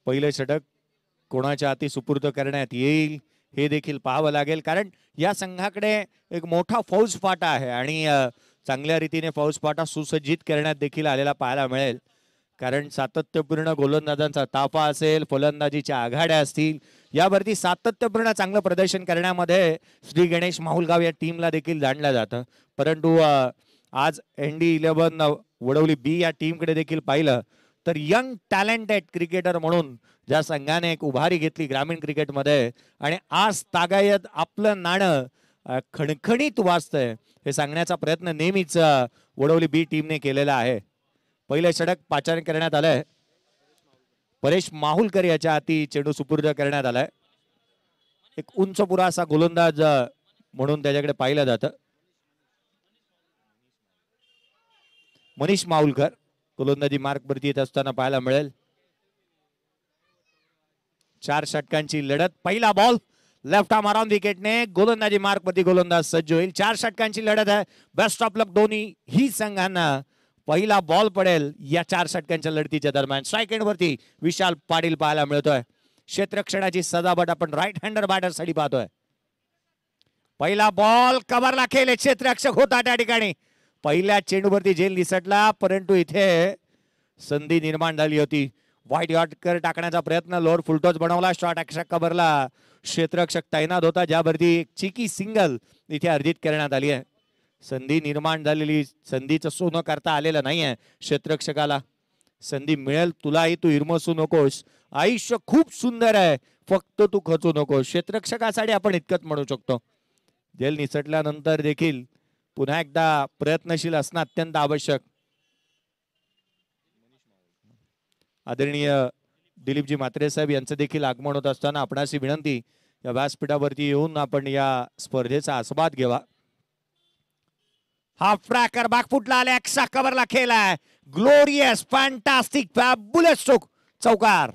पहिले षटक कोणाच्या हाती सुपूर्द करण्यात येईल हे देखील पाहावं लागेल, कारण या संघाकडे एक मोठा फौजफाटा आहे आणि चांगल्या रीतीने फौजफाटा सुसज्जित करण्यात देखील आलेला पाहायला मिळेल, कारण सातत्यपूर्ण गोलंदाजांचा ताफा असेल, फलंदाजीच्या आघाड्या असतील, यावरती सातत्यपूर्ण चांगलं प्रदर्शन करण्यामध्ये श्री गणेश माहुलगाव या टीमला देखील जाणलं जातं. परंतु आज ND11 वडवली बी या टीमकडे देखील पाहिलं तर यंग टॅलेंटेड क्रिकेटर म्हणून ज्या संघाने एक उभारी घेतली ग्रामीण क्रिकेटमध्ये आणि आज तागायत आपलं नाणं खणखणीत वाजतंय हे सांगण्याचा प्रयत्न नेहमीच वडवली बी टीमने केलेला आहे. पहिले षटक पाचारण करण्यात आलंय. परेश माहुलकर याच्या हाती चेंडू सुपूर्द करण्यात आलाय. एक उंच पुरासा गोलंदाज म्हणून त्याच्याकडे पाहिलं जातं. मनीष माहुलकर गोलंदाजी मार्क वरती येत असताना पाहायला मिळेल. 4 षटकांची लढत. पहिला बॉल लेफ्ट आर्म अराउंड विकेटने गोलंदाजी मार्क वरती गोलंदाज सज्ज होईल. 4 षटकांची लढत आहे. बेस्ट ऑफ लक दोन्ही ही संघांना. पहिला बॉल पडेल या 4 षटकांच्या लढतीच्या दरम्यान. स्ट्राईक एंड वरती विशाल पाटील पाहायला मिळतोय. क्षेत्ररक्षणाची सजावट आपण राईट हँडर बॅटर साठी पाहतोय. पहिला बॉल कव्हरला खेळले. क्षेत्ररक्षक होता त्या ठिकाणी. पहिल्या चेंडूवरती झेल निसटला, परंतु इथे संधी निर्माण झाली होती. वाईट यॉर्कर टाकण्याचा प्रयत्न, लोअर फुलटॉस बनवला. शॉर्ट अक्षक कव्हरला क्षेत्ररक्षक तैनात होता, ज्यावरती एक चिकी सिंगल इथे अर्जित करण्यात आली आहे. संधी निर्माण झालेली, संधीचं सोनं करता आलेलं नाहीये क्षेत्ररक्षकाला. संधी मिळेल तुलाही, तू हिरमसू नकोस. आयुष्य खूप सुंदर आहे, फक्त तू खचू नकोस. क्षेत्ररक्षकासाठी आपण इतकंच म्हणू शकतो. झेल निसटल्यानंतर देखील पुन्हा एकदा प्रयत्नशील असणं अत्यंत आवश्यक. आदरणीय दिलीपजी म्हात्रे साहेब यांचं देखील आगमन होत असताना आपणाशी विनंती, या व्यासपीठावरती येऊन आपण या स्पर्धेचा आस्वाद घ्यावा. हाफ ट्रॅकर बॅकफुटला आले, एक्स्ट्रा कव्हरला खेळलाय. ग्लोरियस, फॅन्टास्टिक, फॅब्युलस स्ट्रोक, चौकार.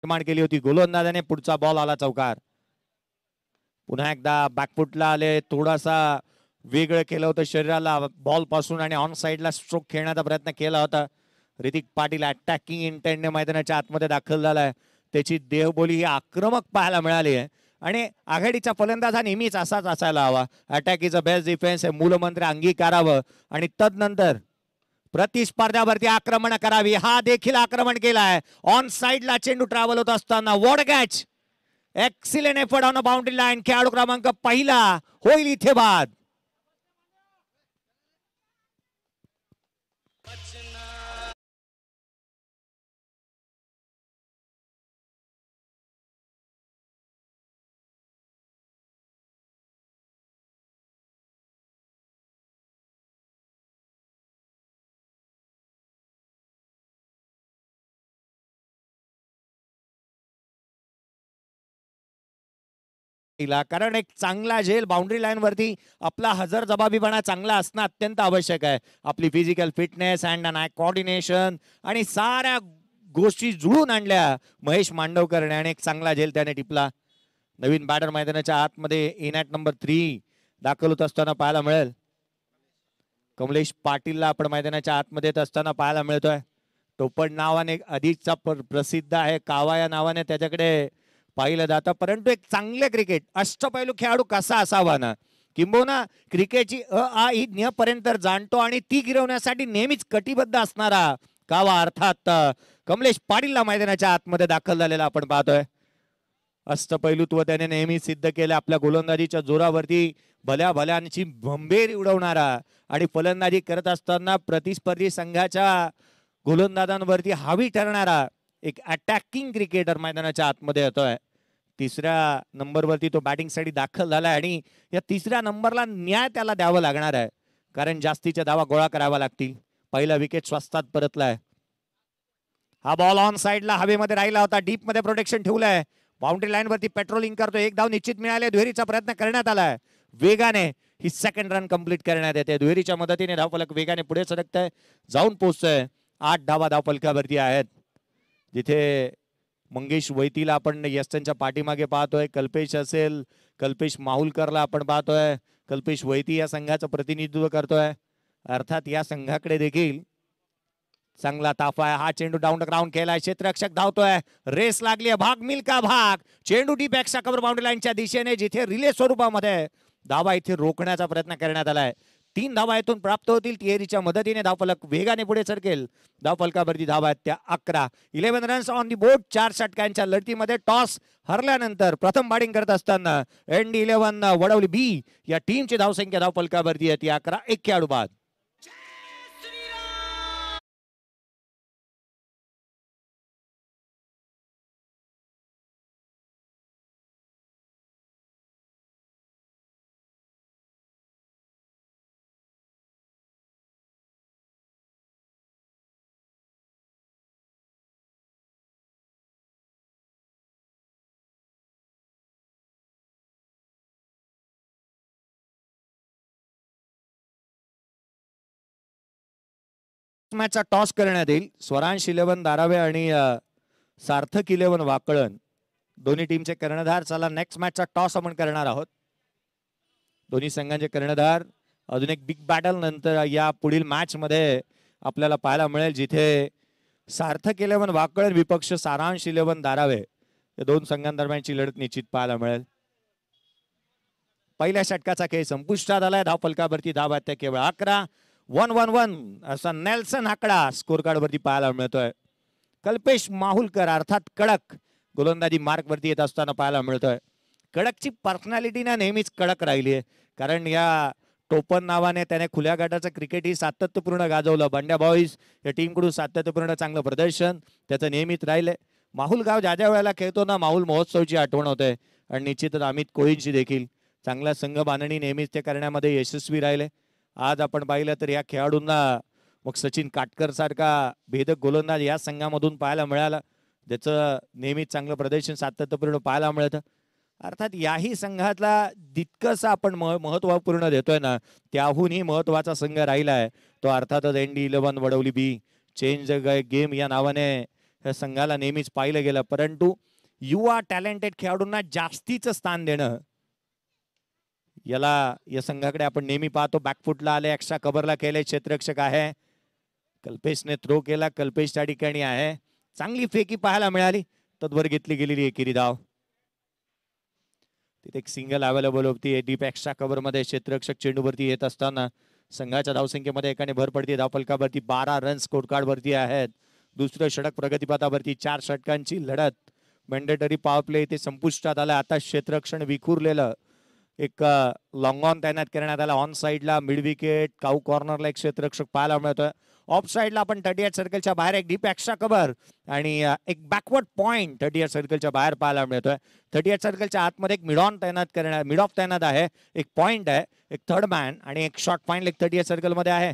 निर्माण केली होती गोलंदाजाने. पुढचा बॉल आला, चौकार. पुन्हा एकदा बॅकफुटला आले, थोडासा वेगळं केलं होतं शरीराला बॉल पासून आणि ऑन साइडला स्ट्रोक खेळण्याचा प्रयत्न केला होता. ऋतिक पाटील अटॅकिंग इंटेंटने मैदानाच्या आतमध्ये दाखल झालाय. त्याची देहबोली ही आक्रमक पाहायला मिळाली आहे आणि आघाडीचा फलंदाज हा नेहमीच असाच असायला हवा. Attack is a best defence हे मूलमंत्र अंगीकारावं आणि तदनंतर प्रतिस्पर्ध्यावरती आक्रमण करावी. हा देखील आक्रमण केलाय. ऑन साइडला चेंडू ट्रॅव्हल होत असताना what a catch. Excellent effort on boundary line. खेळाडू क्रमांक पहिला होईल इथे बाद. कारण एक चांगला झेल बाउंड्री लाईन वरती आपला हजर जबाबीपणा चांगला असणं अत्यंत आवश्यक आहे. आपली physical fitness, hand and I coordination आणि साऱ्या गोष्टी जुळून आणल्या महेश मांडवकरने आणि एक चांगला झेल त्याने टिपला. नवीन बॅटर मैदानाच्या आतमध्ये इनॅट नंबर 3 दाखल होत असताना पाहायला मिळेल. कमलेश पाटीलला आपण मैदानाच्या आतमध्ये येत असताना पाहायला मिळतोय. टोपण नावाने अधिकचा प्रसिद्ध आहे, कावा या नावाने त्याच्याकडे पाहिलं जातं. परंतु एक चांगले क्रिकेट अष्टपैलू खेळाडू कसा असावा ना, किंबहुना क्रिकेटची आ ई ज्ञ पर्यंत जाणतो आणि ती गिरवण्यासाठी नेहमीच कटिबद्ध असणारा कावा, अर्थात कमलेश पाटीलला मैदानाच्या आतमध्ये दाखल झालेला आपण पाहतोय. अष्टपैलूत्व त्याने नेहमी सिद्ध केलं. आपल्या गोलंदाजीच्या जोरावरती भल्या भल्यांची भंबेरी उडवणारा आणि फलंदाजी करत असताना प्रतिस्पर्धी संघाच्या गोलंदाजांवरती हावी ठरणारा एक अटॅकिंग क्रिकेटर मैदानाच्या आतमध्ये येतोय. 3ऱ्या नंबरवरती तो बॅटिंग साठी दाखल झालाय आणि या 3ऱ्या नंबरला न्याय त्याला द्यावा लागणार आहे, कारण जास्तीच्या धावा गोळा करावा लागतील. पहिला विकेट स्वस्तात परतलाय. हा बॉल ऑन साइडला हवेमध्ये राहिला होता. डीप मध्ये प्रोटेक्शन ठेवलंय. बाउंड्री लाईन वरती पेट्रोलिंग करतो. एक धाव निश्चित मिळाले. दुहेरीचा प्रयत्न करण्यात आलाय वेगाने. ही सेकंड रन कंप्लीट करण्यात येते. दुहेरीच्या मदतीने धावफलक वेगाने पुढे सरकतंय, जाऊन पोहोचतंय. 8 धावा धावफलकावरती आहेत. जिथे मंगेश वैतीला आपण यस्टनच्या पाठीमागे पाहतोय, कल्पेश असेल, कल्पेश माहुलकरला आपण पाहतोय. कल्पेश वैती या संघाचं प्रतिनिधित्व करतोय. अर्थात या संघाकडे देखील चांगला ताफा आहे. हा चेंडू डाऊन ग्राउंड केलाय, क्षेत्ररक्षक धावतोय, रेस लागली आहे, भाग मिल्का भाग. चेंडू डीप एक्स्ट्रा कव्हर बाउंड्री लाईनच्या दिशेने, जिथे रिले स्वरूपामध्ये धावा इथे रोखण्याचा प्रयत्न करण्यात आलाय. 3 धावा इथून प्राप्त होतील. तिहेरीच्या मदतीने धावफलक वेगाने पुढे सरकेल. धावफलकावरती धावा आहेत त्या 11. 11 रन्स ऑन दी बोर्ड. 4 षटकांच्या लढतीमध्ये टॉस हरल्यानंतर प्रथम बॅटिंग करत असताना ND11 वडवली बी या टीमची धावसंख्या धावफलकावरती आहे ती 11. 1 खेळाडू बाद. मॅचचा टॉस करण्यात येईल. स्वरांश 11 दारावे आणि सार्थक 11 वाकळण दोन्ही टीमचे कर्णधार. चला नेक्स्ट मॅचचा टॉस आपण करणार आहोत. दोन्ही संघांचे कर्णधार. अजून एक बिग बॅटल नंतर या पुढील मॅच मध्ये आपल्याला पाहायला मिळेल, जिथे सार्थक 11 वाकळण विपक्ष सारांश 11 दारावे या दोन संघांदरम्यानची लढत निश्चित पाहायला मिळेल. पहिल्या षटकाचा खेळ संपुष्टात आलाय. धावफलकावरती धावा त्या केवळ 11. 1-1-1 असा नेल्सन आकडा स्कोर कार्ड वरती पाहायला मिळतोय. कल्पेश माहुलकर अर्थात कडक गोलंदाजी मार्क वरती येत असताना पाहायला मिळतोय. कडकची पर्सनॅलिटी ना नेहमीच कडक राहिली आहे, कारण या टोपन नावाने त्याने खुल्या गटाचं क्रिकेट ही सातत्यपूर्ण गाजवलं. बंड्या बॉईज या टीमकडून सातत्यपूर्ण चांगलं प्रदर्शन त्याचं नेहमीच राहिलंय. माहुल गाव ज्या ज्या वेळेला खेळतो ना, माहुल महोत्सवची आठवण होते. आणि निश्चितच अमित कोळींची देखील चांगला संघ बांधणी नेहमीच ते करण्यामध्ये यशस्वी राहिले. आज आपण पाहिलं तर या खेळाडूंना मग सचिन काटकर सारखा भेदक गोलंदाज या संघामधून पाहायला मिळाला, ज्याचं नेहमीच चांगलं प्रदर्शन सातत्यपूर्ण पाहायला मिळतं. अर्थात याही संघातला जितकंसं आपण महत्वपूर्ण देतोय ना, त्याहूनही महत्वाचा संघ राहिला आहे तो अर्थातच ND11 वडवली बी. चेंज गेम या नावाने या संघाला नेहमीच पाहिलं गेलं, परंतु युवा टॅलेंटेड खेळाडूंना जास्तीचं स्थान देणं याला या संघाकडे आपण नेहमी पाहतो. बॅकफुटला आले, एक्स्ट्रा कव्हरला केले, क्षेत्ररक्षक आहे. कल्पेशने थ्रो केला, कल्पेश त्या ठिकाणी आहे. चांगली फेकी पाहायला मिळाली, तद्वर घेतली गेलेली एकेरी धाव. तिथे एक सिंगल अवेलेबल होती डीप एक्स्ट्रा कव्हर मध्ये. क्षेत्ररक्षक चेंडूवरती येत असताना संघाच्या धावसंख्येमध्ये एकाने भर पडते. धावफलकावरती 12 रन स्कोर कार्ड वरती आहेत. दुसरं षटक प्रगतीपथावरती. 4 षटकांची लढत. मॅन्डेटरी पॉवर प्ले इथे संपुष्टात आला. आता क्षेत्ररक्षण विखुरलेलं. एक लॉंग ऑन तैनात करण्यात आला. ऑन साइडला मिड विकेट, काऊ कॉर्नरला एक क्षेत्ररक्षक पाहायला मिळतोय. ऑफ साइडला आपण 38 सर्कलच्या बाहेर एक डीप एक्स्ट्रा कव्हर आणि एक बॅकवर्ड पॉइंट 38 सर्कलच्या बाहेर पाहायला मिळतोय. 38 सर्कलच्या आतमध्ये एक मिड ऑफ तैनात आहे. एक पॉइंट आहे, एक थर्ड मॅन आणि एक शॉर्ट फाईन एक 38 सर्कल मध्ये आहे.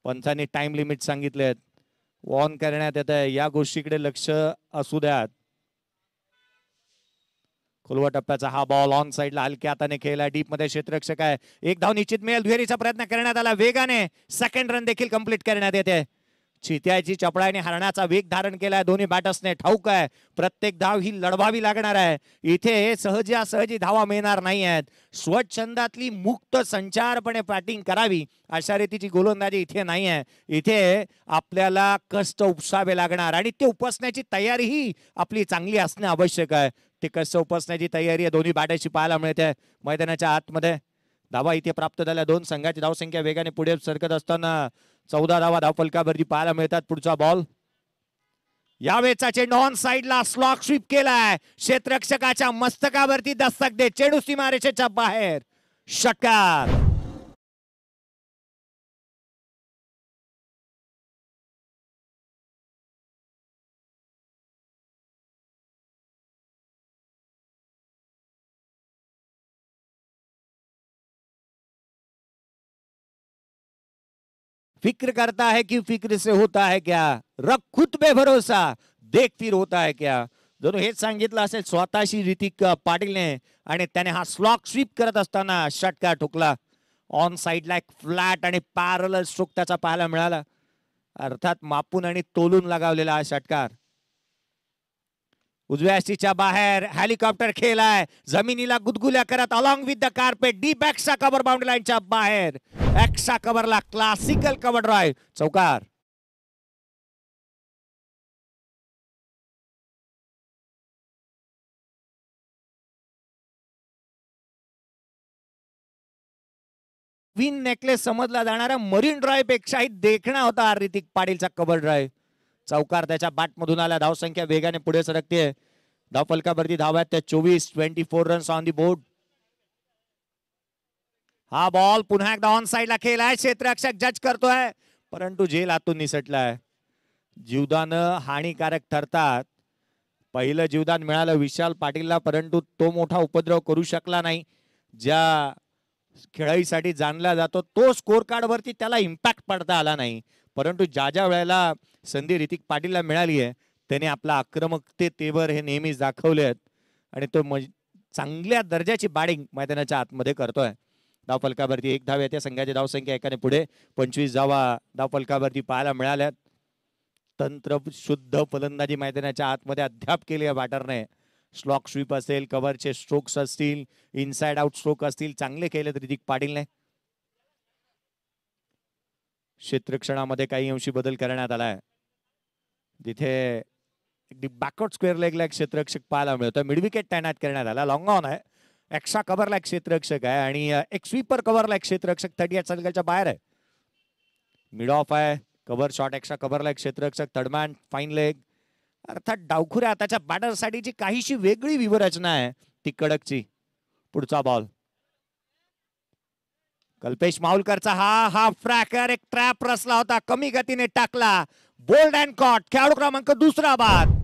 पंचांनी टाइम लिमिट सांगितलेत, ऑन करण्यात येत आहे. या गोष्टीकडे लक्ष असू द्यात. खोलवा टप्प्याचा हा बॉल ऑन साइडला हलक्या हाताने खेळला. डीप मध्ये क्षेत्ररक्षक आहे. एक धाव निश्चित मिळेल. दुहेरीचा प्रयत्न करण्यात आला. वेगाने सेकंड रन देखील कंप्लीट करण्यात येते. चित्याची चपळाईने हरण्याचा वेग धारण केलाय दोन्ही बॅटर्सने. ठाऊक आहे प्रत्येक धाव ही लढवावी लागणार आहे. इथे सहजी धावा मिळणार नाही आहेत. स्वच्छंदातली मुक्त संचारपणे बॅटिंग करावी अशा रीतीची गोलंदाजी इथे नाही आहे. इथे आपल्याला कष्ट उपसावे लागणार आणि ते उपसण्याची तयारीही आपली चांगली असणे आवश्यक आहे. ते कष्ट उपसण्याची तयारी आहे दोन्ही बॅटर्सची पाहायला मिळते मैदानाच्या आतमध्ये. धावा इथे प्राप्त झाल्या. दोन संघाची धावसंख्या वेगाने पुढे सरकत असताना 14 धावा धावफलकावरती पाहायला मिळतात. पुढचा बॉल. यावेळेचा चेंडू ऑन साइडला स्लॉक स्वीप केलाय. क्षेत्ररक्षकाच्या मस्तकावरती दस्तक देत चेंडू सीमारेषेच्या बाहेर. षटकार. फिक्र करता है कि फिक्र से होता है क्या, रख खुद पे भरोसा, देख फिर होता है क्या. जणू हेच सांगितलं असेल स्वतःशी ऋतिक पाटीलने आणि त्याने हा स्लॉक स्वीप करत असताना षटकार ठोकला. ऑन साइडला एक फ्लॅट आणि पॅरलल स्ट्रोक त्याचा पाहायला मिळाला. अर्थात मापून आणि तोलून लगावलेला हा षटकार. उजव्या हस्तीच्या बाहेर हेलिकॉप्टर खेळलाय, जमिनीला गुदगुल्या करत along with the carpet deep extra cover boundary लाईनच्या बाहेर. एक्स्ट्रा कव्हरला क्लासिकल कव्हर ड्राईव्ह, चौकार. विन नेकलेस समजला जाणारा मरीन ड्राईव्ह पेक्षाही देखणा होता ऋतिक पाटीलचा कव्हर ड्राईव्ह. चौकार त्याच्या बॅट मधून आला. धावसंख्या वेगाने पुढे सरकते. धाव फलकावरती धाव आहेत त्या 24 रन्स ऑन दी बोर्ड. हा बॉल पुन्हा एकदा ऑन साइडला खेळलाय. क्षेत्ररक्षक जज करतोय परंतु झेल आतून निसटलाय. जीवदान हानिकारक ठरतात. पहिलं जीवदान मिळालं विशाल पाटीलला परंतु तो मोठा उपद्रव करू शकला नाही. ज्या खेळाईसाठी जाणला जातो तो स्कोर कार्ड वरती त्याला इम्पॅक्ट पडता आला नाही. परंतु ज्या ज्या वेळेला संधी ऋतिक पाटीलला मिळाली आहे त्याने आपला आक्रमकतेवर हे नेहमीच दाखवले आहेत आणि तो चांगल्या दर्जाची बॅटिंग मैदानाच्या आतमध्ये करतोय. धाव फलकावरती एक धाव येते. संघाची धावसंख्या एकाने पुढे 25 धावा धाव फलकावरती पाहायला मिळाल्यात. तंत्र शुद्ध फलंदाजी मैदानाच्या आतमध्ये अद्याप केली आहे बॅटरने. स्लॉक स्वीप असेल, कव्हरचे स्ट्रोक्स असतील, इनसाइड आउट स्ट्रोक असतील, चांगले केले ऋतिक पाटीलने. क्षेत्ररक्षणामध्ये काही अंशी बदल करण्यात आलाय. तिथे बॅकवर्ड स्क्वेअर लेगला एक क्षेत्ररक्षक पाहायला मिळतोय. मिड विकेट तैनात करण्यात आला. लॉंग ऑन आहे. एक्स्ट्रा कव्हरला एक क्षेत्ररक्षक आहे आणि एक स्वीपर कव्हरला एक क्षेत्ररक्षक 38 सर्कलच्या बाहेर आहे. मिड ऑफ आहे. कव्हर शॉट एक्स्ट्रा कव्हरला एक क्षेत्ररक्षक. Third man fine leg. अर्थात डावखुऱ्या हाताच्या बॅटरसाठीची काहीशी वेगळी व्यूहरचना आहे ती कडकची. पुढचा बॉल कल्पेश माहुलकरचा हा हाफ ट्रॅकर. एक ट्रॅप रचला होता, कमी गतीने टाकला. Bowled and caught. खेळाडू क्रमांक दुसरा बाद.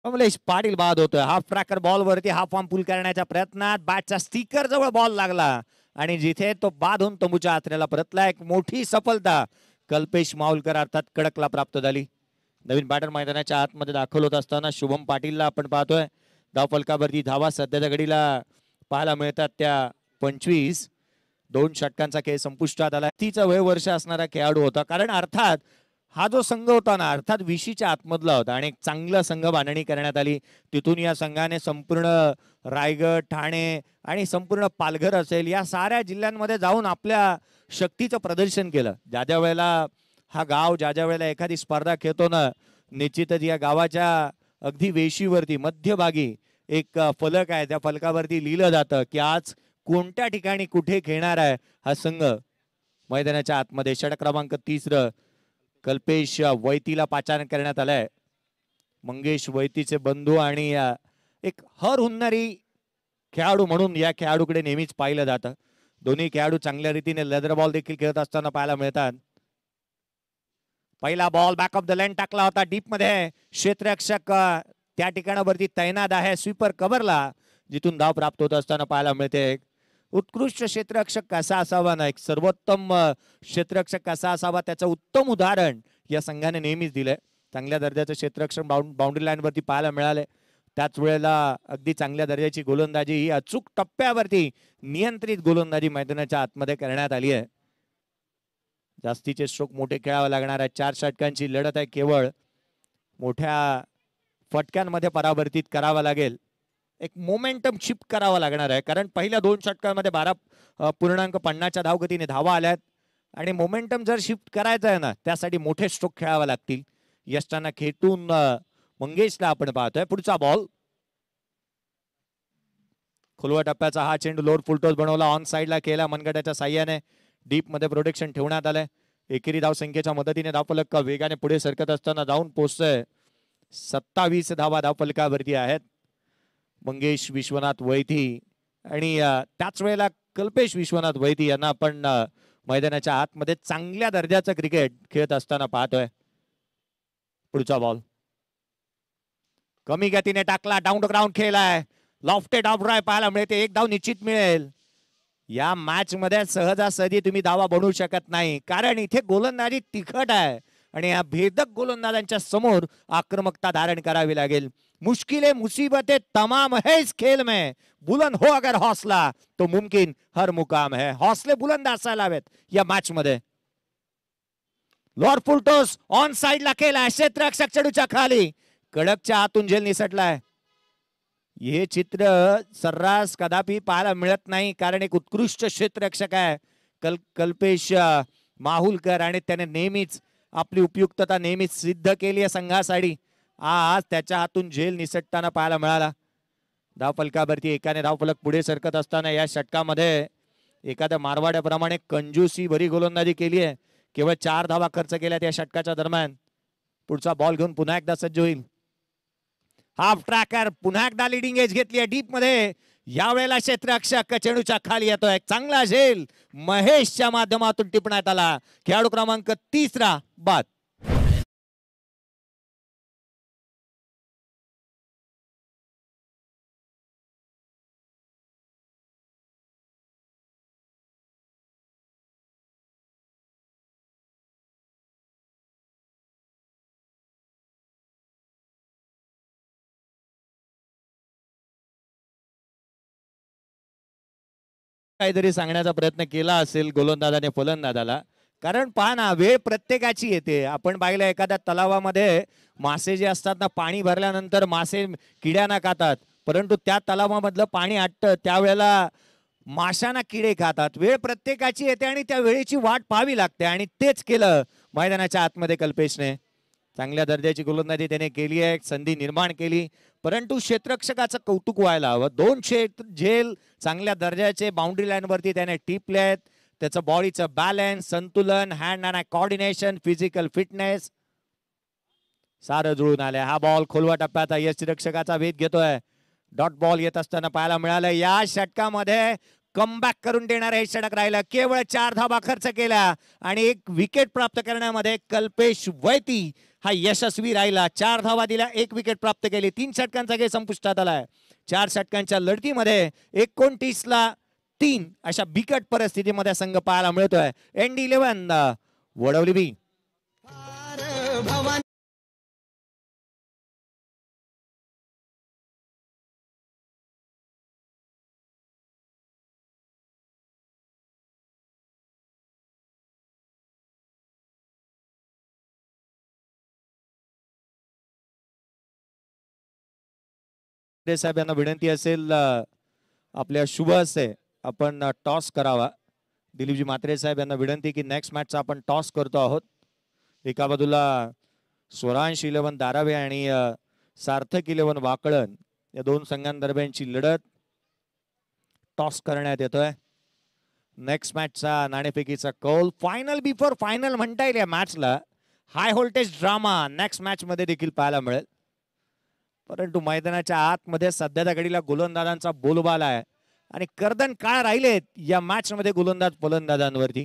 कमलेश पाटील बाद होतोय. हाफ ट्रॅकर बॉल वरती हाफ फॉर्म पुल करण्याच्या प्रयत्नात बॅटच्या स्टिकर जवळ बॉल लागला आणि जिथे तो बाद होऊन तंबूच्या आतऱ्याला परतला. एक मोठी सफलता कल्पेश माहुलकर अर्थात कडकला प्राप्त झाली. नवीन बॅटर मैदानाच्या आतमध्ये दाखल होत असताना शुभम पाटीलला आपण पाहतोय. धाव फलकावरती धावा सध्याच्या घडीला पाहायला मिळतात त्या 25. 2 षटकांचा खेळ संपुष्टात आला. तीचा वय वर्ष असणारा खेळाडू होता. कारण अर्थात हा जो संघ होता ना अर्थात विशीच्या आतमधला होता आणि एक चांगला संघ बांधणी करण्यात आली. तिथून या संघाने संपूर्ण रायगड, ठाणे आणि संपूर्ण पालघर असेल या साऱ्या जिल्ह्यांमध्ये जाऊन आपल्या शक्तीचं प्रदर्शन केलं. ज्या ज्या वेळेला हा गाव ज्या ज्या वेळेला एखादी स्पर्धा खेळतो ना निश्चितच या गावाच्या अगदी वेशीवरती मध्यभागी एक फलक आहे. त्या फलकावरती लिहिलं जातं की आज कोणत्या ठिकाणी कुठे खेळणार आहे हा संघ. मैदानाच्या आतमध्ये षटक क्रमांक 30 कल्पेश वैतीला पाचारण करण्यात आलंय. मंगेश वैतीचे बंधू आणि एक हर हुन्नरी खेळाडू म्हणून या खेळाडूकडे नेहमीच पाहिलं जातं. दोन्ही खेळाडू चांगल्या रीतीने लेदर बॉल देखील खेळत असताना पाहायला मिळतात. पहिला ball back of the line टाकला होता डीप मध्ये. क्षेत्ररक्षक त्या ठिकाणावरती तैनात आहे स्वीपर कव्हरला जिथून धाव प्राप्त होत असताना पाहायला मिळते. उत्कृष्ट क्षेत्ररक्षक कसा असावा ना एक सर्वोत्तम क्षेत्ररक्षक कसा असावा त्याचं उत्तम उदाहरण या संघाने नेहमीच दिलंय. चांगल्या दर्जाचं क्षेत्ररक्षक बाउंड्री लाईन वरती पाहायला मिळाले. त्याच वेळेला अगदी चांगल्या दर्जाची गोलंदाजी ही अचूक टप्प्यावरती नियंत्रित गोलंदाजी मैदानाच्या आतमध्ये करण्यात आली आहे. जास्तीचे स्ट्रोक मोठे खेळावे लागणार आहे. 4 षटकांची लढत आहे. केवळ मोठ्या फटक्यांमध्ये परावर्तित करावा लागेल. एक मोमेंटम शिफ्ट करावा लागणार आहे कारण पहिल्या 2 षटकांमध्ये 12.50च्या धावगतीने धावा आल्यात आणि मोमेंटम जर शिफ्ट करायचं आहे ना त्यासाठी मोठे स्ट्रोक खेळावे लागतील. यष्टांना खेटून मंगेशला आपण पाहतोय. पुढचा बॉल खोलवा टप्प्याचा हा चेंडू लोड फुलटॉस बनवला. ऑन साइडला केला मनगटाच्या साह्याने. डीप मध्ये प्रोटेक्शन ठेवण्यात आलंय. एकेरी धाव संख्येच्या मदतीने धावफलक वेगाने पुढे सरकत असताना जाऊन पोहोचतोय. 27 धावा धावफलकावरती आहेत. मंगेश विश्वनाथ वैती आणि त्याच वेळेला कल्पेश विश्वनाथ वैदी यांना आपण मैदानाच्या आतमध्ये चांगल्या दर्जाचं क्रिकेट खेळत असताना पाहतोय. पुढचा बॉल कमी गतीने टाकला, डाऊन द ग्राउंड खेळलाय, लॉफ्टेड ऑफ ड्राय पाहायला मिळते. एक धाव निश्चित मिळेल. या मॅच मध्ये सहजासहजी तुम्ही दावा बनवू शकत नाही, कारण इथे गोलंदाजी तिखट आहे आणि या भेदक गोलंदाजांच्या समोर आक्रमकता धारण करावी लागेल. मुश्किलें मुसीबतें तमाम है इस खेल में, बुलंद हो अगर हौसला तो मुमकिन हर मुकाम है. हौसले बुलंद असायला हवेत या मॅच मध्ये. लॉर्ड फुलटोस ऑन साइडला केला, क्षेत्ररक्षक चेंडूच्या खाली, कडकच्या आतून झेल निसटलाय. हे चित्र सर्रास कदापि पाहायला मिळत नाही, कारण एक उत्कृष्ट क्षेत्ररक्षक आहे कल्पेश माहुलकर आणि त्याने नेहमीच आपली उपयुक्तता नेहमीच सिद्ध केली आहे संघासाठी. आज त्याच्या हातून झेल निसटताना पाहायला मिळाला. धावफलकावरती एकाने धावफलक पुढे सरकत असताना या षटकामध्ये एखाद्या मारवाड्याप्रमाणे कंजूसी भरी गोलंदाजी केली आहे. केवळ 4 धावा खर्च केल्या या षटकाच्या दरम्यान. पुढचा बॉल घेऊन पुन्हा एकदा सज्ज होईल. हाफ ट्रॅकर पुन्हा एकदा लिडिंग एज घेतली आहे डीप मध्ये. यावेळेला क्षेत्ररक्षक चेंडूच्या खाली येतोय. चांगला झेल महेशच्या माध्यमातून टिपण्यात आला. खेळाडू क्रमांक 3 बाद. काहीतरी सांगण्याचा प्रयत्न केला असेल गोलंदाजाने फलंदाजाला, कारण पहा ना, वेळ प्रत्येकाची येते. आपण पाहिलं एखाद्या तलावामध्ये मासे जे असतात ना, पाणी भरल्यानंतर मासे किड्यांना खातात, परंतु त्या तलावामधलं पाणी आटतं त्यावेळेला माशांना किडे खातात. वेळ प्रत्येकाची येते आणि त्या वेळेची वाट पाहावी लागते, आणि तेच केलं मैदानाच्या आतमध्ये कल्पेशने. चांगल्या दर्जाची गोलंदाजी त्याने केली आहे, संधी निर्माण केली, परंतु क्षेत्ररक्षकाचं कौतुक व्हायला हवं. 2 झेल चांगल्या दर्जाचे बाउंड्री लाईन वरती त्याने टिपले आहेत. त्याचं बॉडीचं बॅलन्स, संतुलन, hand and coordination, physical fitness सारं जुळून आले. हा बॉल खोलवा टप्प्यात यष्टिरक्षकाचा वेध घेतोय. डॉट बॉल येत असताना पाहायला मिळालं. या षटकामध्ये कमबॅक करून देणारे हे षटक राहिलं. केवळ 4 धावा खर्च केल्या आणि 1 विकेट प्राप्त करण्यामध्ये कल्पेश वैती हा यशस्वी राहिला. 4 धावा दिल्या, 1 विकेट प्राप्त केली. 3 षटकांचा खेळ संपुष्टात आलाय. 4 षटकांच्या लढतीमध्ये 29-3 अशा बिकट परिस्थितीमध्ये संघ पाहायला मिळतोय. एंड 11 वडवली बी. साहेब यांना विनंती असेल आपल्या शुभ हस्ते आपण टॉस करावा. दिलीपजी म्हात्रे साहेब यांना विनंती की नेक्स्ट मॅचचा आपण टॉस करतो आहोत. एका बाजूला स्वरांश 11 धारावे आणि सार्थक 11 वाकळण या 2 संघांदरम्यानची लढत टॉस करण्यात येतोय. नेक्स्ट मॅचचा नाणेफेकीचा कौल फायनल बिफोर फायनल म्हणता येईल. या मॅचला high voltage drama next match मध्ये देखील पाहायला मिळेल, परंतु मैदानाच्या आतमध्ये सध्याच्या घडीला गोलंदाजांचा बोलबाला आहे आणि कर्दन काळ राहिलेत या मॅच मध्ये गोलंदाज फलंदाजांवरती.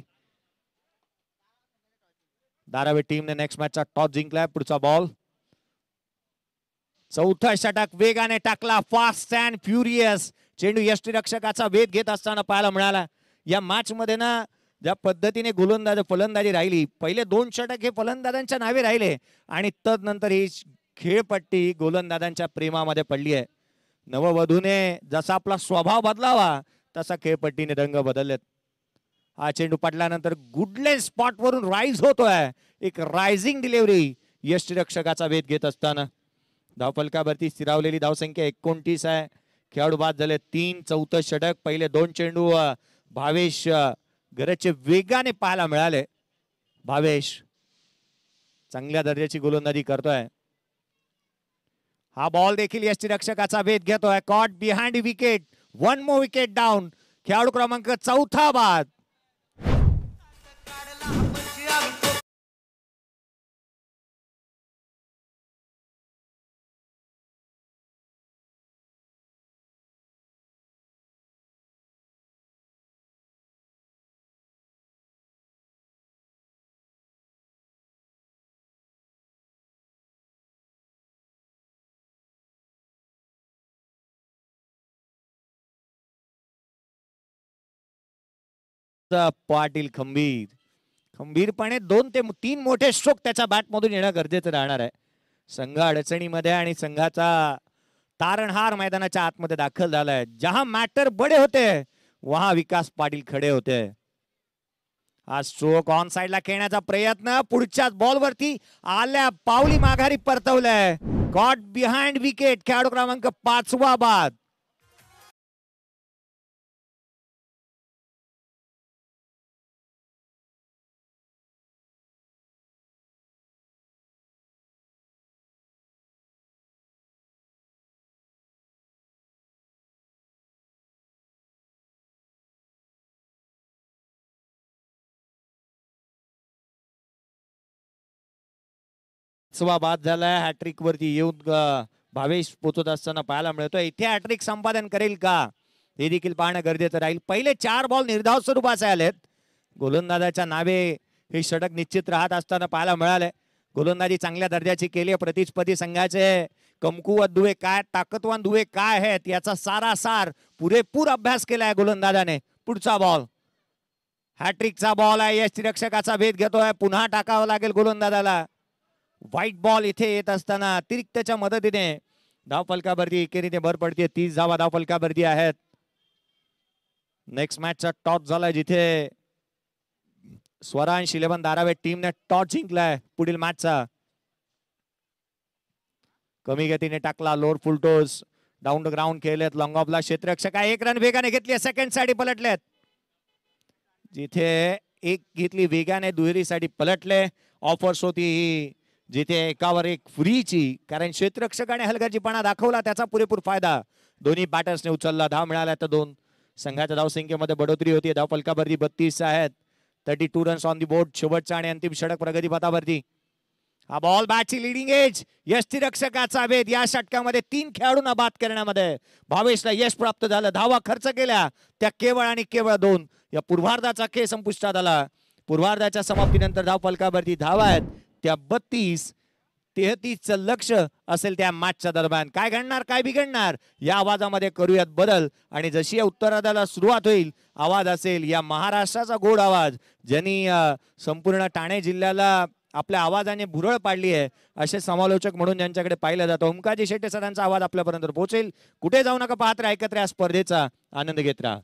धारावी टीमने नेक्स्ट मॅचचा टॉस जिंकलाय. पुढचा बॉल, चौथा षटक वेगाने टाकला, फास्ट अँड फ्युरियस चेंडू यष्टिरक्षकाचा वेध घेत असताना पाहायला मिळाला. या मॅच मध्ये ना ज्या पद्धतीने फलंदाजी राहिली, पहिले 2 षटक हे फलंदाजांच्या नावे राहिले आणि तदनंतर ही खेळपट्टी गोलंदाजांच्या प्रेमामध्ये पडली आहे. नववधूने जसा आपला स्वभाव बदलावा तसा खेळपट्टीने रंग बदललेत. हा चेंडू पडल्यानंतर गुडलेस स्पॉट वरून राईज होतोय. एक रायझिंग डिलिव्हरी यष्टिरक्षकाचा वेध घेत असताना. धावफलकावरती स्थिरावलेली धावसंख्या 29 आहे. खेळाडू बाद झाले 3. चौथं षटक, पहिले 2 चेंडू भावेश गरजचे वेगाने पाहायला मिळाले. भावेश चांगल्या दर्जाची गोलंदाजी करतोय. हा बॉल देखील यष्टिरक्षकाचा वेध घेतोय. Caught behind wicket, 1 more wicket down. खेळाडू क्रमांक 4 बाद. पाटील खंबीरपणे 2 ते 3 मोठे स्ट्रोक त्याच्या बॅट मधून येणं गरजेचं राहणार आहे. संघ अडचणीमध्ये आणि संघाचा तारणहार मैदानाच्या आतमध्ये दाखल झालाय. जहां मॅटर बडे होते वहां विकास पाटील खडे होते. हा स्ट्रोक ऑन साइडला खेळण्याचा प्रयत्न पुढच्याच बॉलवरती आल्या पावली माघारी परतवलंय. Got behind wicket. खेळाडू क्रमांक 5 बाद. बाद झालाय. हॅट्रिक वरती येऊन भावेश पोचत असताना पाहायला मिळतोय. इथे हॅट्रिक संपादन करेल का हे देखील पाहणं गरजेचं राहील. पहिले 4 बॉल निर्धाव स्वरूपाचे आलेत. गोलंदाजाच्या नावे हे षटक निश्चित राहत असताना पाहायला मिळाले. गोलंदाजी चांगल्या दर्जाची केली. प्रतिस्पर्धी संघाचे कमकुवत दुवे काय, ताकदवान दुवे काय आहेत याचा सारासार पुरेपूर अभ्यास केलाय गोलंदाजाने. पुढचा बॉल हॅट्रिकचा बॉल आहे. यष्टिरक्षकाचा भेद घेतोय. पुन्हा टाकावं लागेल गोलंदाजाला. व्हाईट बॉल इथे येत असताना अतिरिक्तच्या मदतीने धावफलकावरती एकेरीने भर पडते. 30 धावा धावफलकावरती आहेत. नेक्स्ट मॅचचा टॉस झालाय जिथे स्वरांश 11 धारावे टीमने टॉस जिंकलाय. पुढील मॅचचा कमी गतीने टाकला. Lower full toss down the ground खेळलेत. लॉंग ऑफला क्षेत्ररक्षक 1 रन वेगाने घेतली. सेकंड साठी पलटलेत. जिथे एक घेतली वेगाने दुहेरीसाठी पलटले. ऑफर्स होती ही जिथे एकावर एक फ्रीची, कारण क्षेत्ररक्षकाने हलगर्जीपणा दाखवला त्याचा पुरेपूर फायदा दोन्ही बॅटर्सने उचलला. धाव मिळाल्या तर 2. संघाच्या धावसंख्येमध्ये बढोतरी होती. धावफलकावरती 32 आहेत. 32 रन्स ऑन दी बोर्ड. शेवटचा आणि अंतिम षटक प्रगतीपथावरती. हा बॉल बॅटची लिडिंग एज. यष्टिरक्षकाचा भेद. या षटकामध्ये 3 खेळाडूंना बाद करण्यामध्ये भावेशला यश प्राप्त झालं. धावा खर्च केल्या त्या केवळ आणि केवळ 2. या पूर्वार्धाचा खेळ संपुष्टात आला. पूर्वार्धाच्या समाप्तीनंतर धावफलकावरती धावा आहेत त्या 32. 33चं लक्ष असेल त्या मॅचच्या दरम्यान. काय घडणार, काय बिघडणार या आवाजामध्ये करूयात बदल. आणि जशी या उत्तरार्धाला सुरुवात होईल आवाज असेल या महाराष्ट्राचा गोड आवाज, ज्यांनी संपूर्ण ठाणे जिल्ह्याला आपल्या आवाजाने भुरळ पाडली आहे असे समालोचक म्हणून ज्यांच्याकडे पाहिलं जातं, ओमकारजी शेट्टे सरांचा आवाज आपल्यापर्यंत पोहोचेल. कुठे जाऊ नका, पाहत राहा, ऐकत राहा, स्पर्धेचा आनंद घेत राहा.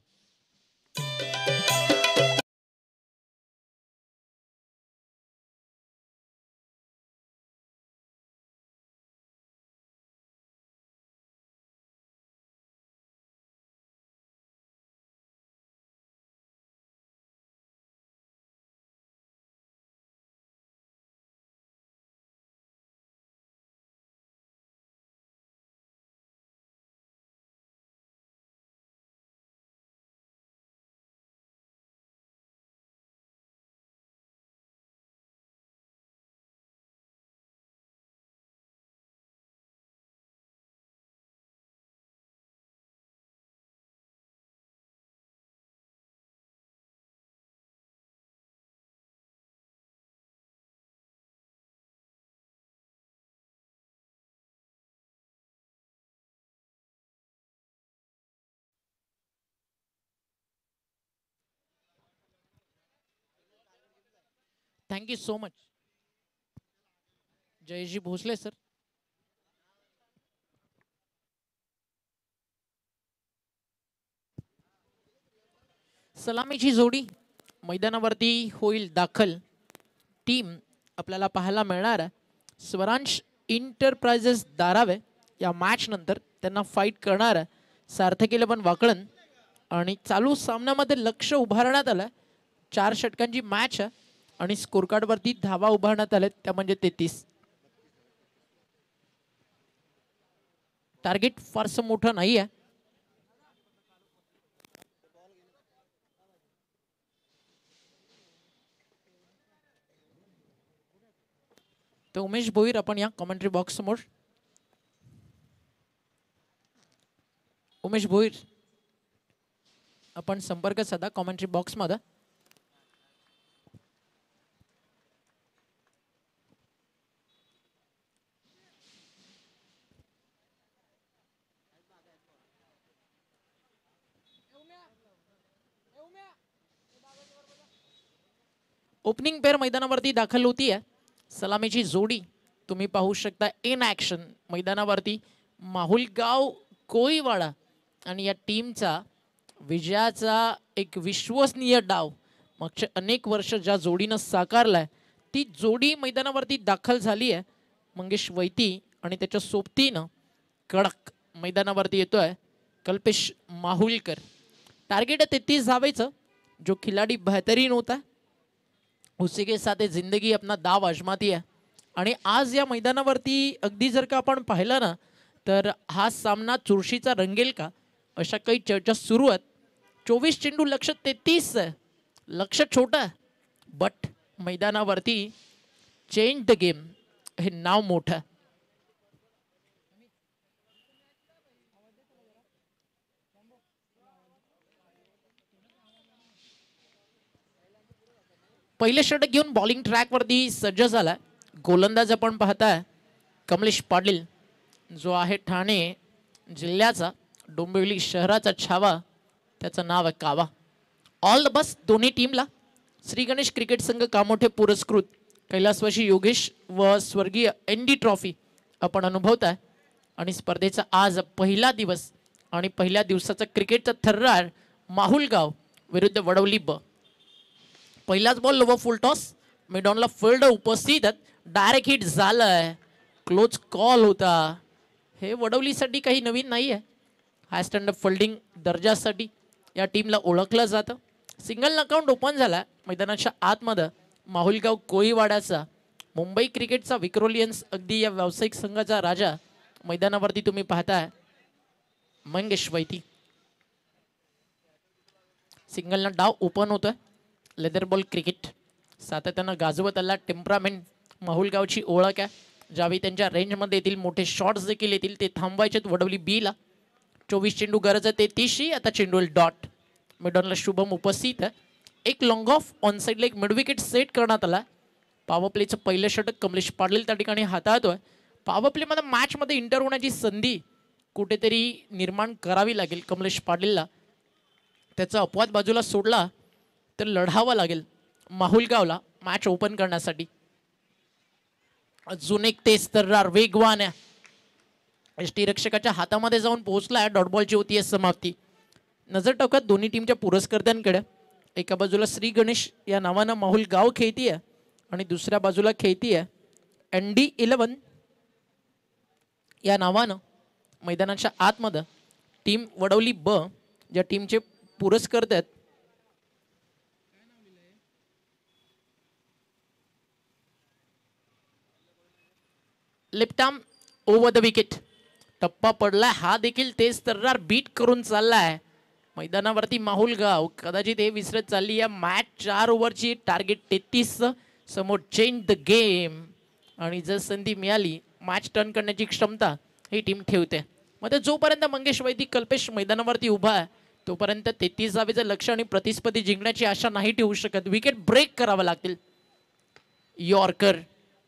Thank you so much Jayji Bhosale sir. सलामीची जोडी मैदानावरती होईल दाखल. टीम आपल्याला पाहायला मिळणार स्वरांश इंटरप्राइजेस दारावे. या मॅच नंतर त्यांना फाईट करणार सार्थक 11 वाकळण. आणि चालू सामन्यामध्ये लक्ष उभारण्यात आलं. 4 षटकांची मॅच आणि स्कोर कार्ड वरती धावा उभारण्यात आले त्या म्हणजे 33. टार्गेट फारसं मोठं नाही आहे. तर उमेश भोईर आपण या कमेंट्री बॉक्स समोर. उमेश भोईर आपण संपर्क साधा कमेंट्री बॉक्स मध्ये. ओपनिंग पेअर मैदानावरती दाखल होतीये. सलामीची जोडी तुम्ही पाहू शकता इन ॲक्शन मैदानावरती. माहुलगाव कोळीवाडा आणि या टीमचा विजयाचा एक विश्वसनीय डाव मागच्या अनेक वर्ष ज्या जोडीनं साकारलाय ती जोडी मैदानावरती दाखल झाली आहे. मंगेश वैती आणि त्याच्या सोबतीनं कडक मैदानावरती येतोय कल्पेश माहुलकर. टार्गेट आहे 33 धावेचं. जो खिलाडी बेहतरीन होता उसी के साथ जिंदगी अपना दाव आजमाती है. आणि आज या मैदानावरती अगदी जर का आपण पाहिलं ना तर हा सामना चुरशीचा रंगेल का अशा काही चर्चा सुरू आहेत. 24 चेंडू लक्ष 33 आहे. लक्ष छोटं आहे बट मैदानावरती चेंज द गेम हे नाव मोठं आहे. पहिले षटक घेऊन बॉलिंग ट्रॅकवरती सज्ज झाला. गोलंदाज आपण पाहताय कमलेश पाटील जो आहे ठाणे जिल्ह्याचा, डोंबिवली शहराचा छावा, त्याचं नाव आहे कावा. ऑल द बेस्ट दोन्ही टीमला. श्री गणेश क्रिकेट संघ कामोठे पुरस्कृत कैलासवासी योगेश व स्वर्गीय एनडी ट्रॉफी आपण अनुभवताय. आणि स्पर्धेचा आज पहिला दिवस आणि पहिल्या दिवसाचा क्रिकेटचा थर्रार माहुलगाव विरुद्ध वडवली ब. पहिलाच बॉल लो फुल टॉस मिडॉनला फिल्ड उपस्थित आहेत. डायरेक्ट हिट झालंय. क्लोज कॉल होता. हे वडवलीसाठी काही नवीन नाही आहे. हाय स्टँडर्ड फिल्डिंग दर्जासाठी या टीमला ओळखलं जातं. सिंगल अकाउंट ओपन झाला मैदानाच्या आतमध्ये. माहुलगाव कोळीवाड्याचा मुंबई क्रिकेटचा विक्रोलियन्स अगदी या व्यावसायिक संघाचा राजा मैदानावरती तुम्ही पाहताय मंगेश वैती. सिंगलना डाव ओपन होतोय. लेदर बॉल क्रिकेट सातत्यानं गाजवत आला. टेम्परामेंट माहुलगावची ओळख आहे. ज्यावेळी त्यांच्या रेंजमध्ये येतील मोठे शॉट्स देखील येतील ते थांबवायचेत वडवली बीला. 24 चेंडू गरज आहे 33शी. आता चेंडूल डॉट. मिडॉनला शुभम उपस्थित आहे. एक लॉंग ऑफ ऑन साईडला एक मिड विकेट सेट करण्यात आला. पॉवर प्लेचं पहिलं षटक कमलेश पाटील त्या ठिकाणी हाताळतोय. पॉवर प्लेमध्ये मॅचमध्ये इंटर होण्याची संधी कुठेतरी निर्माण करावी लागेल कमलेश पाटीलला. त्याचा अपवाद बाजूला सोडला तर लढावं लागेल माहुलगावला मॅच ओपन करण्यासाठी. अजून एक तेज तर्रार वेगवान आहे. यष्टीरक्षकाच्या हातामध्ये जाऊन पोहोचलाय. डॉट बॉलची होती समाप्ती. नजर टाकत दोन्ही टीमच्या पुरस्कर्त्यांकडे. एका बाजूला श्री गणेश या नावानं माहुलगाव खेळतीये आणि दुसऱ्या बाजूला खेळतीये ND11 या नावानं मैदानाच्या आतमध्ये टीम वडवली ब ज्या टीमचे पुरस्कर्ते आहेत. Left arm over the wicket. टप्पा पडलाय. हा देखील तेज तर्रार बीट करून चाललाय मैदानावरती माहुलगाव. कदाचित हे विसरत चालली या मॅच 4 ओव्हरची. टार्गेट 33. समोर चेंज द गेम आणि जर संधी मिळाली मॅच टर्न करण्याची क्षमता ही टीम ठेवते. मग जोपर्यंत मंगेश वैदिक कल्पेश मैदानावरती उभा आहे तोपर्यंत 33 धावेचं लक्ष आणि प्रतिस्पर्धी जिंकण्याची आशा नाही ठेवू शकत. विकेट ब्रेक करावं लागतील. यॉर्कर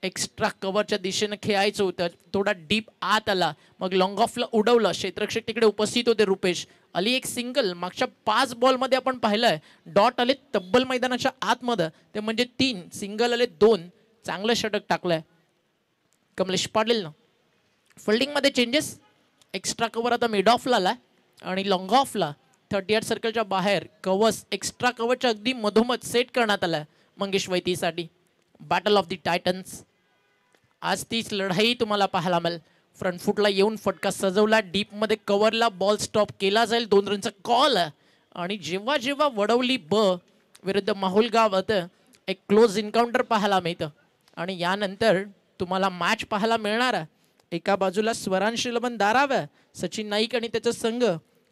एक्स्ट्रा कव्हरच्या दिशेने खेळायचं होतं. थोडा डीप आत आला मग लॉंग ऑफला उडवलं. क्षेत्ररक्षक तिकडे उपस्थित होते रुपेश. अली एक सिंगल. मागच्या 5 बॉलमध्ये आपण पाहिलंय डॉट आले तब्बल मैदानाच्या आतमध्ये. ते म्हणजे 3 सिंगल आले 2. चांगलं षटक टाकलंय कमलेश पाटीलनं. फिल्डिंगमध्ये चेंजेस. एक्स्ट्रा कव्हर आता मिड ऑफला आला आणि लॉंग ऑफला 38 सर्कलच्या बाहेर कव्हर्स एक्स्ट्रा कव्हरच्या अगदी मधोमध सेट करण्यात आलाय मंगेश वैतीसाठी. Battle of the titans. आज तीच लढाई तुम्हाला पाहायला मिळेल. फ्रंट फुटला येऊन फटका सजवला. डीपमध्ये कव्हरला बॉल स्टॉप केला जाईल. 2 रनचा कॉल. आणि जेव्हा जेव्हा वडवली ब विरुद्ध माहुलगाव होतं एक क्लोज एन्काउंटर पाहायला मिळतं. आणि यानंतर तुम्हाला मॅच पाहायला मिळणार आहे. एका बाजूला स्वरांश 11 दाराव्या सचिन नाईक आणि त्याचा संघ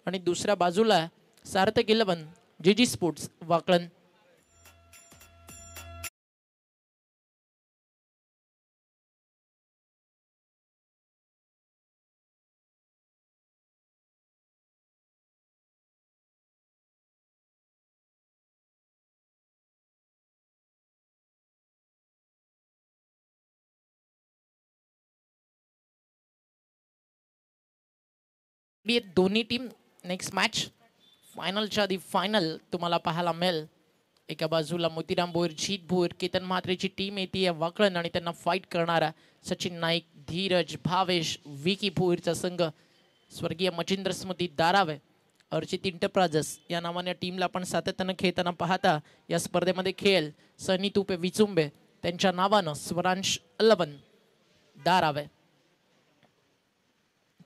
आणि दुसऱ्या बाजूला सार्थक 11 GG स्पोर्ट्स वाकळण. दोन्ही टीम नेक्स्ट मॅच फायनलच्या आधी फायनल तुम्हाला पाहायला मिळेल एका बाजूला मोतीराम भोईर, जीत भोईर, केतन म्हात्रेची टीम येते वाकळण आणि त्यांना फाईट करणारा सचिन नाईक, धीरज, भावेश, विकी भोईरचा संघ, स्वर्गीय मचिंद्र स्मृती दारावे, अर्चित इंटरप्राइजेस या नावाने टीमला आपण सातत्यानं खेळताना पाहता. या स्पर्धेमध्ये खेळ सनी तुपे विचुंबे त्यांच्या नावानं स्वरांश अल्लवन दारावे.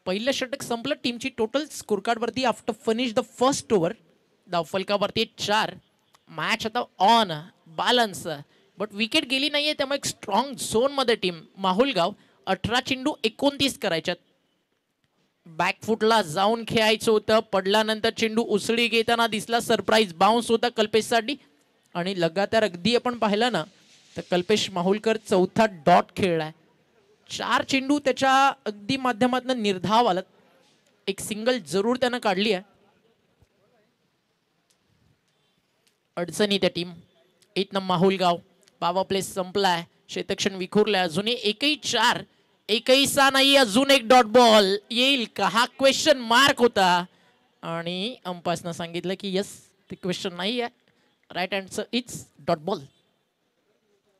पहिलं षटक संपलं. टीमची टोटल स्कोर कार्ड वरती after finish the first over धावफलकावरती 4. मॅच आता ऑन बॅलन्स बट विकेट गेली नाहीये त्यामुळे एक स्ट्रॉंग झोन मध्ये टीम. माहुलगाव 18 चेंडू 29 करायच्यात. बॅकफुटला जाऊन खेळायचं होतं. पडल्यानंतर चेंडू उसळी घेताना दिसला. सरप्राईज बाउन्स होता कल्पेशसाठी आणि लगातार अगदी आपण पाहिलं ना तर कल्पेश माहुलकर चौथा डॉट खेळलाय. 4 चेंडू त्याच्या अगदी माध्यमातून निर्धाव आला. एक सिंगल जरूर त्यानं काढली आहे. अडचणी त्या team. 8 number Mahulgaon. Power play संपलाय. क्षेत्रक्षण विखुरलाय. अजूनही एकही 4 एकही 6 नाही. अजून एक डॉट बॉल येईल का हा क्वेश्चन मार्क होता आणि अंपायरनं सांगितलं की यस ते क्वेश्चन नाही आहे. Right answer it's dot ball.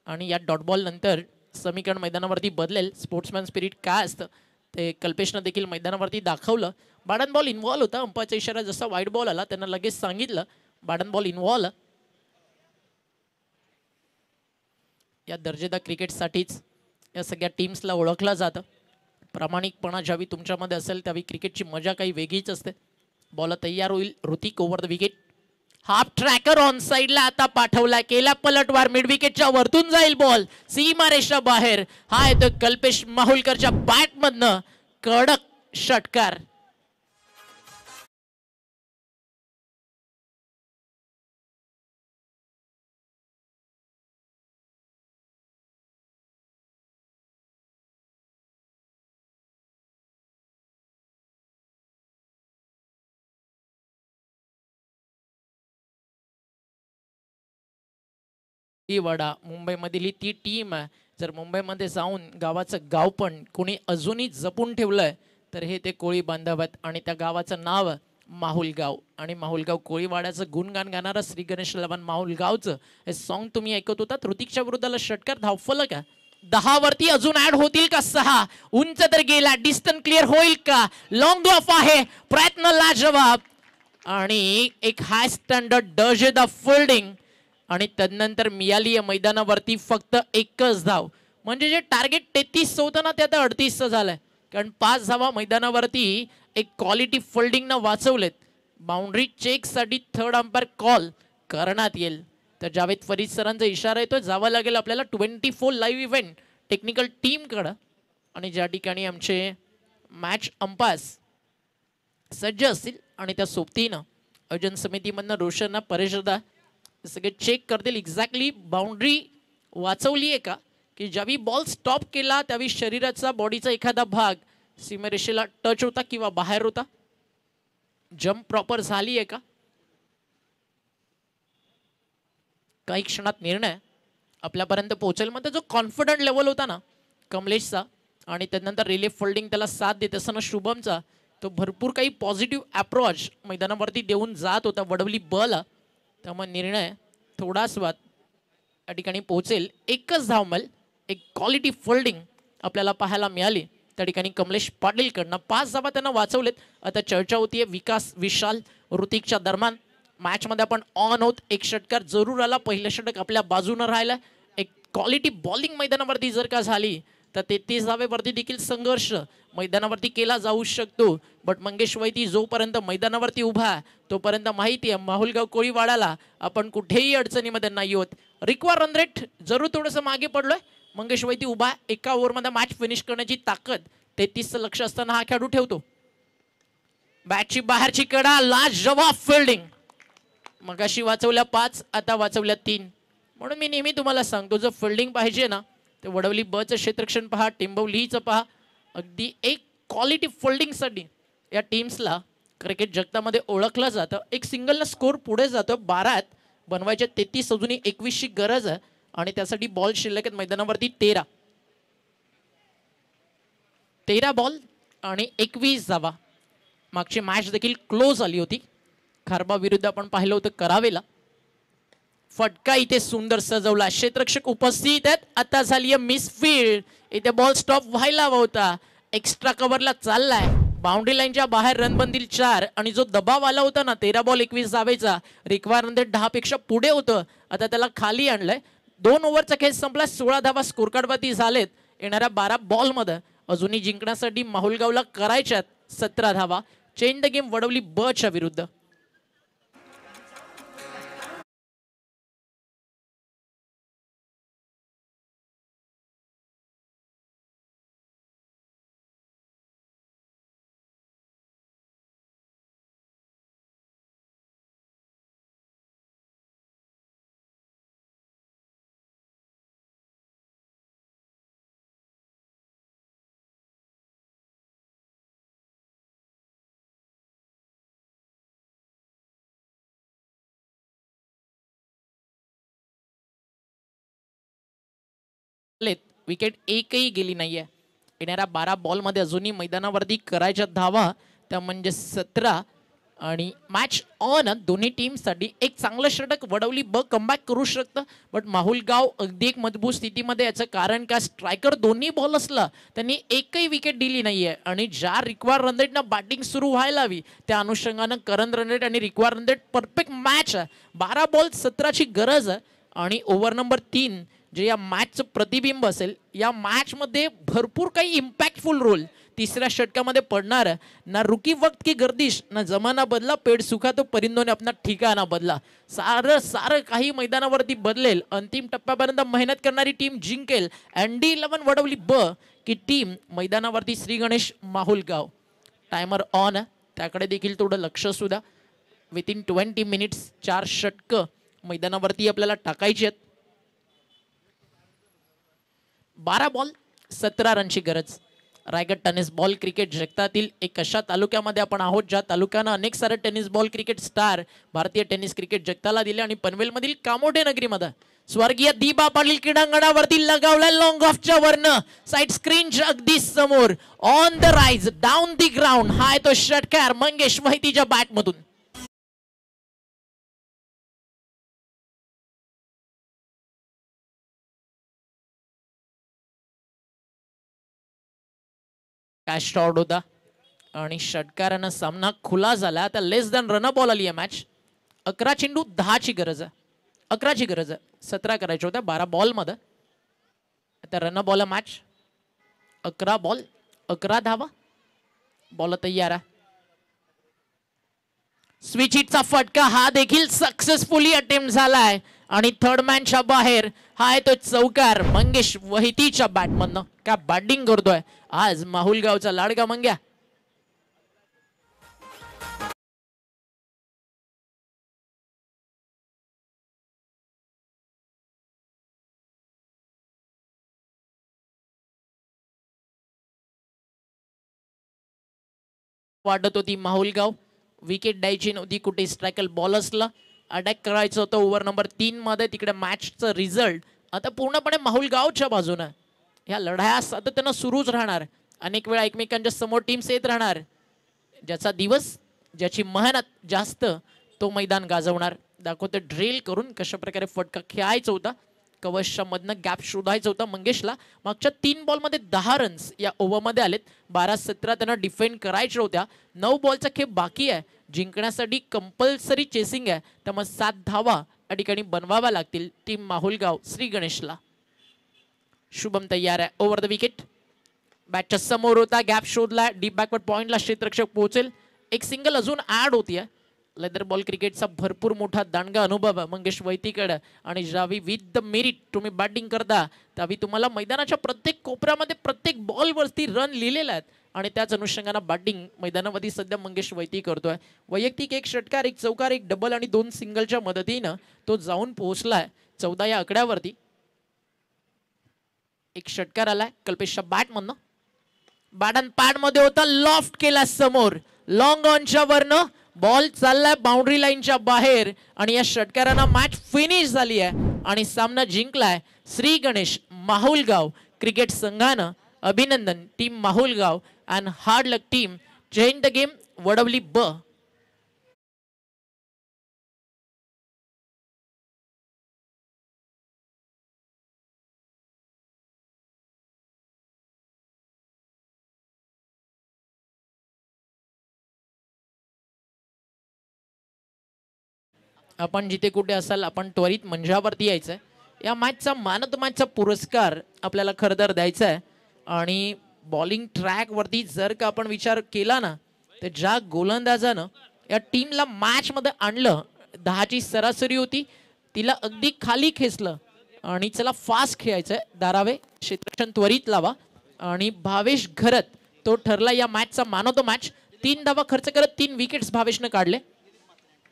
आणि या डॉट बॉल नंतर समीकरण मैदानावरती बदलेल. स्पोर्ट्समॅन स्पिरिट काय असतं ते कल्पेशनं देखील मैदानावरती दाखवलं. बाडन बॉल इन्व्हॉल्व होता. अंपायरचा इशारा जसा वाईट बॉल आला त्यांना लगेच सांगितलं बाडन बॉल इन्व्हॉल्व. या दर्जेदार क्रिकेटसाठीच या सगळ्या टीम्सला ओळखलं जातं. प्रामाणिकपणा ज्यावेळी तुमच्यामध्ये असेल त्यावेळी क्रिकेटची मजा काही वेगळीच असते. बॉल तयार होईल. Hrithik over the wicket. Half tracker on साइडला आता पाठवला. केला पलटवार. मिड विकेटच्या वरतून जाईल बॉल. सीमा रेषा बाहेर. हा येतो कल्पेश माहुलकरच्या बॅटमधनं कडक षटकार. ही वडा मुंबईमधली ती टीम आहे. जर मुंबईमध्ये जाऊन गावाचं गाव पण कोणी अजूनही जपून ठेवलंय तर हे ते कोळी बांधव आहेत आणि त्या गावाचं नाव माहुलगाव. आणि माहुलगाव कोळीवाड्याचं गुणगान गाणारं श्री गणेश लवन माहुलगावचं हे सॉन्ग तुम्ही ऐकत होता. ऋतिकच्या विरुद्धाला षटकार धावफलक आहे. 10 वरती अजून ऍड होतील का 6. उंच तर गेला. डिस्टन्स क्लिअर होईल का. लॉंग ऑफ आहे. प्रयत्न लाजवाब आणि एक हाय स्टँडर्ड दर्जेदार फिल्डिंग आणि तदनंतर मिळाली या मैदानावरती फक्त एकच धाव. म्हणजे जे टार्गेट 33 होतं ना ते आता 38 झालंय. कारण 5 धावा मैदानावरती एक क्वालिटी फिल्डिंगनं वाचवलेत. बाउंड्री चेकसाठी थर्ड अंपायर कॉल करण्यात येईल. तर जावेद फरीद सरांचा इशारा येतो जावं लागेल आपल्याला 24 लाईव्ह इव्हेंट टेक्निकल टीमकडं. आणि ज्या ठिकाणी आमचे मॅच अंपायर्स सज्ज असतील आणि त्या सोबतीनं आयोजन समितीमधनं रोशन परेशदा सगळे चेक करतील एक्झॅक्टली बाउंड्री वाचवली आहे का. की ज्यावेळी बॉल स्टॉप केला त्यावेळी शरीराचा बॉडीचा एखादा भाग सीमारेषेला टच होता किंवा बाहेर होता. जम्प प्रॉपर झाली आहे का. काही क्षणात निर्णय आपल्यापर्यंत पोहोचेल. मध्ये जो कॉन्फिडंट लेवल होता ना कमलेशचा आणि त्यानंतर रिलीफ फोल्डिंग त्याला साथ देत असताना शुभमचा तो भरपूर काही पॉझिटिव्ह अप्रोच मैदानावरती देऊन जात होता. वडवली बॉल त्यामुळे निर्णय थोडाच वाद या ठिकाणी पोहोचेल. एकच धावमल एक क्वालिटी फोल्डिंग आपल्याला पाहायला मिळाली. त्या ठिकाणी कमलेश पाटीलकडनं 5 धावा त्यांना वाचवलेत. आता चर्चा होतीये विकास विशाल ऋतिकच्या दरम्यान. मॅचमध्ये आपण ऑन आहोत. एक षटकार जरूर आला. पहिलं षटक आपल्या बाजूनं राहिलं. एक क्वालिटी बॉलिंग मैदानावरती जर का झाली तर 33 धावेवरती देखील संघर्ष मैदानावरती केला जाऊ शकतो. बट मंगेश वैती जोपर्यंत मैदानावरती उभा आहे तोपर्यंत माहिती आहे माहुलगाव कोळीवाड्याला आपण कुठेही अडचणीमध्ये नाही होत. रिक्वायर रन रेट जरूर थोडंसं मागे पडलोय. मंगेश वैती उभा. एका ओव्हरमध्ये मॅच फिनिश करण्याची ताकद 33चं लक्ष असताना हा खेळाडू ठेवतो. बॅटची बाहेरची कडा. लाजवाब फिल्डिंग. मगाशी वाचवल्या 5 आता वाचवल्या 3. म्हणून मी नेहमी तुम्हाला सांगतो जर फिल्डिंग पाहिजे ना तर वडवली बचं क्षेत्रक्षण पहा. टिंबवलीचं पहा. अगदी एक क्वालिटी फिल्डिंगसाठी या टीम्सला क्रिकेट जगतामध्ये ओळखलं जातं. एक सिंगलला स्कोर पुढे जातो. 12 बनवायचे 33 अजूनही 21ची गरज आहे आणि त्यासाठी बॉल शिल्लक आहेत मैदानावरती 13 बॉल आणि 21 धावा. मागची मॅच देखील क्लोज आली होती. खारबा विरुद्ध आपण पाहिलं होतं करावेला. फटका इथे सुंदर सजवला, क्षेत्ररक्षक उपस्थित आहेत. आता झाली आहे मिसफील्ड, इथे बॉल स्टॉप व्हायला हवा होता, एक्स्ट्रा कव्हरला चाललाय. बाउंड्री लाईनच्या बाहेर रनबंदील 4 आणि जो दबाव आला होता ना 13 बॉल 21 धावेचा, रिक्वायरमेंट 10 पेक्षा पुढे होतं, आता त्याला खाली आणलंय. 2 ओव्हरचा खेळ संपला, 16 धावा स्कोर कार्डवरती झालेत. येणाऱ्या 12 बॉलमध्ये अजूनही जिंकण्यासाठी माहुलगावला करायच्यात 17 धावा. चेंज द गेम वडवली ब च्या विरुद्ध. विकेट एकही गेली नाहीये. येणाऱ्या 12 बॉलमध्ये अजूनही मैदानावरती करायच्या धावा त्या म्हणजे 17 आणि मॅच ऑन. दोन्ही टीमसाठी एक चांगलं षटक वडवली ब कमबॅक करू शकतं, बट माहुलगाव अगदी एक मजबूत स्थितीमध्ये. याचं कारण का स्ट्रायकर दोन्ही बॉल असला त्यांनी एकही विकेट दिली नाहीये आणि ज्या रिक्वायर रनरेटनं बॅटिंग सुरू व्हायला हवी त्या अनुषंगानं करंट रनरेट आणि रिक्वायर रनरेट परफेक्ट मॅच आहे. 12 बॉल 17ची गरज आहे आणि ओव्हर नंबर 3 जे या मॅचचं प्रतिबिंब असेल, या मॅचमध्ये भरपूर काही इम्पॅक्टफुल रोल तिसऱ्या षटकामध्ये पडणार. ना रुकी वक्त की गर्दिश, ना जमाना बदला, पेड़ सुखा तो परिंदों ने अपना ठिकाणा बदला. सारं काही मैदानावरती बदलेल. अंतिम टप्प्यापर्यंत मेहनत करणारी टीम जिंकेल. अँडी 11 वडवली ब की टीम मैदानावरती श्री गणेश माहुलगाव. टायमर ऑन, त्याकडे देखील थोडं लक्ष सुद्धा. विथिन 20 मिनिट्स 4 षटकं मैदानावरती आपल्याला टाकायची आहेत. 12 बॉल 17 रनची गरज. रायगड टेनिस बॉल क्रिकेट जगतातील एक अशा तालुक्यामध्ये आपण आहोत ज्या तालुक्यानं अनेक सारे टेनिस बॉल क्रिकेट स्टार भारतीय टेनिस क्रिकेट जगताला दिले आणि पनवेलमधील कामोठे नगरीमध्ये स्वर्गीय दिबा पाटील क्रीडांगणावरती लगावल्या लॉंग ऑफच्या वरनं साइड स्क्रीनच्या अगदी समोर. On the rise down the ground, हा आहे तो षटकार मंगेश वैतीच्या बॅटमधून. कॅश आउट होता आणि षटकारानं सामना खुला झाला. आता लेस दॅन रन बॉल आली आहे मॅच. 11 चेंडू 10 ची गरज आहे. 11 ची गरज आहे. 17 करायच्या होत्या 12 बॉल मध्ये. आता रन बॉल मॅच. 11 बॉल 11 धावा. बॉल तयार आहे. स्विच हिटचा फटका हा देखील सक्सेसफुली अटेम्प्ट झालाय आणि थर्ड मॅनच्या बाहेर हा आहे तो चौकार मंगेश वहितीच्या बॅटमधनं. का बॅटिंग करतोय आज माहुलगावचा लाडका मंग्या. वाटत होती माहुलगाव विकेट द्यायची नव्हती कुठे. स्ट्रायकल बॉल असला अटॅक करायचं होतं ओव्हर नंबर 3 मध्ये. तिकडे मॅचचं रिझल्ट आता पूर्णपणे माहुलगावच्या बाजूनं. ह्या लढाया सातत्यानं सुरूच राहणार. अनेक वेळा एकमेकांच्या समोर टीम्स येत राहणार. ज्याचा दिवस ज्याची मेहनत जास्त तो मैदान गाजवणार. दाखवते ड्रिल करून कशा प्रकारे फटका खेळायचा होता. कवचच्या मधनं गॅप शोधायचा होता मंगेशला. मागच्या 3 बॉलमध्ये 10 रन्स या ओव्हरमध्ये आलेत. 12-17 त्यांना डिफेंड करायच्या होत्या. 9 बॉलचा खेळ बाकी आहे. जिंकण्यासाठी कंपल्सरी चेसिंग आहे. त्यामुळे 7 धावा या ठिकाणी बनवाव्या लागतील टीम माहुलगाव श्री गणेशला. शुभम तयार आहे. Over the wicket. बॅटच्या समोर होता. गॅप शोधला. डीप बॅकवर्ड पॉइंटला क्षेत्ररक्षक पोहोचेल. एक सिंगल अजून ऍड होतीये. लेदर बॉल क्रिकेटचा भरपूर मोठा दांडगा अनुभव मंगेश वैतीकडे आणि ज्यावेळी विथ द मेरिट तुम्ही बॅटिंग करता त्यावेळी तुम्हाला मैदानाच्या प्रत्येक कोपऱ्यामध्ये प्रत्येक बॉलवरती रन लिहिलेले आहेत आणि त्याच अनुषंगाने बॅटिंग मैदानावरती सध्या मंगेश वैती करतोय. वैयक्तिक एक षटकार, एक चौकार, एक डबल आणि 2 सिंगलच्या मदतीनं तो जाऊन पोहोचलाय 14 या आकड्यावरती. एक षटकार आलाय कल्पेशच्या बॅटमधनं. बॅट अँड पॅड मध्ये होता. लॉफ्ट केला समोर. लॉंग ऑनच्या वरनं बॉल चाललाय बाउंड्री लाईनच्या बाहेर आणि या षटकारानं मॅच फिनिश झाली आहे आणि सामना जिंकलाय श्री गणेश माहुलगाव क्रिकेट संघानं. अभिनंदन team Mahulgaon and hard luck team. Change the game Vadavali B. आपण जिथे कुठे असाल आपण त्वरित मंचावरती यायचं आहे. या मॅचचा मॅन ऑफ द मॅचचा पुरस्कार आपल्याला खरं तर द्यायचा आहे. आणि बॉलिंग ट्रॅकवरती जर का आपण विचार केला ना, तर ज्या गोलंदाजानं या टीमला मॅचमध्ये आणलं, 10ची सरासरी होती, तिला अगदी खाली खेचलं आणि चला फास्ट खेळायचंय. दारावे क्षेत्ररक्षण त्वरित लावा. आणि भावेश घरत तो ठरला या मॅचचा मॅन ऑफ द मॅच. 3 धावा खर्च करत 3 विकेट्स भावेशनं काढले.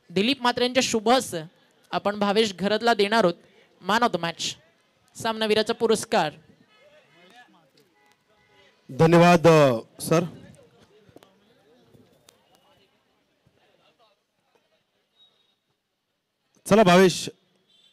दिलीप मात्र यांच्या शुभ हस्ते आपण भावेश घरतला देणार आहोत मॅन ऑफ द मॅच, सामनावीराचा पुरस्कार. धन्यवाद सर. चला भावेश,